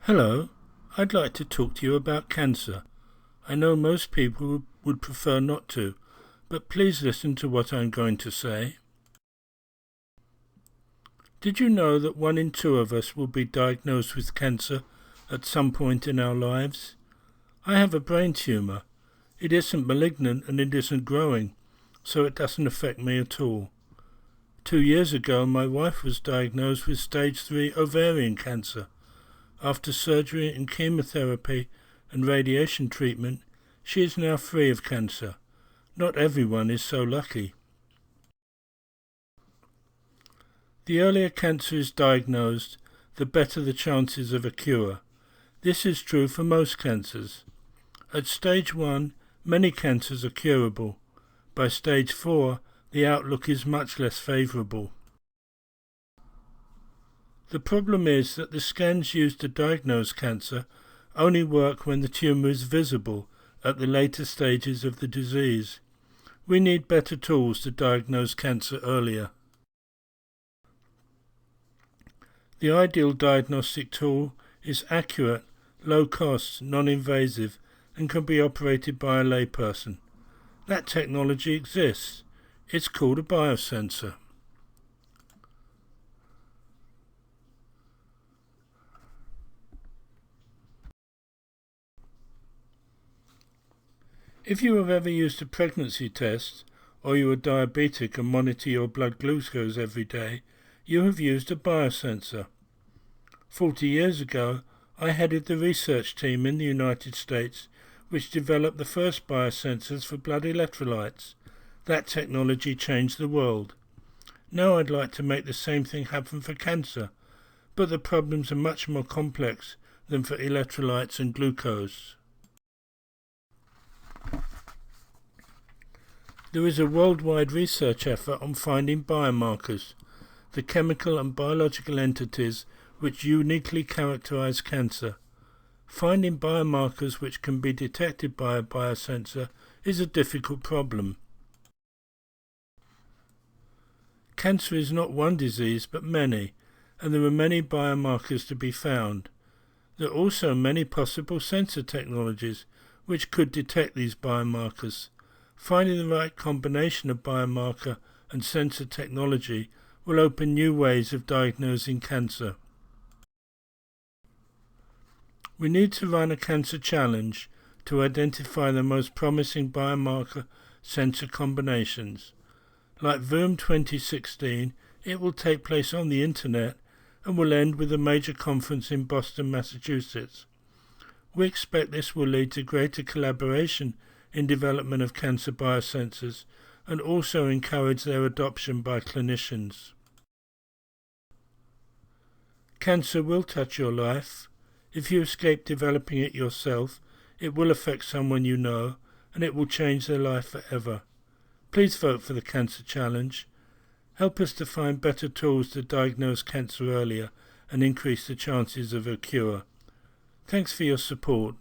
Hello, I'd like to talk to you about cancer. I know most people would prefer not to, but please listen to what I'm going to say. Did you know that 1 in 2 of us will be diagnosed with cancer at some point in our lives? I have a brain tumour. It isn't malignant and it isn't growing, so it doesn't affect me at all. 2 years ago, my wife was diagnosed with stage 3 ovarian cancer. After surgery and chemotherapy and radiation treatment, she is now free of cancer. Not everyone is so lucky. The earlier cancer is diagnosed, the better the chances of a cure. This is true for most cancers. At stage 1, many cancers are curable. By stage 4, the outlook is much less favourable. The problem is that the scans used to diagnose cancer only work when the tumour is visible at the later stages of the disease. We need better tools to diagnose cancer earlier. The ideal diagnostic tool is accurate, low cost, non-invasive, and can be operated by a layperson. That technology exists. It's called a biosensor. If you have ever used a pregnancy test, or you are diabetic and monitor your blood glucose every day, you have used a biosensor. 40 years ago, I headed the research team in the United States which developed the first biosensors for blood electrolytes. That technology changed the world. Now I'd like to make the same thing happen for cancer, but the problems are much more complex than for electrolytes and glucose. There is a worldwide research effort on finding biomarkers, the chemical and biological entities which uniquely characterize cancer. Finding biomarkers which can be detected by a biosensor is a difficult problem. Cancer is not one disease but many, and there are many biomarkers to be found. There are also many possible sensor technologies which could detect these biomarkers. Finding the right combination of biomarker and sensor technology will open new ways of diagnosing cancer. We need to run a cancer challenge to identify the most promising biomarker sensor combinations. Like VOOM 2016, it will take place on the internet and will end with a major conference in Boston, Massachusetts. We expect this will lead to greater collaboration in development of cancer biosensors and also encourage their adoption by clinicians. Cancer will touch your life. If you escape developing it yourself, it will affect someone you know, and it will change their life forever. Please vote for the Cancer Challenge. Help us to find better tools to diagnose cancer earlier and increase the chances of a cure. Thanks for your support.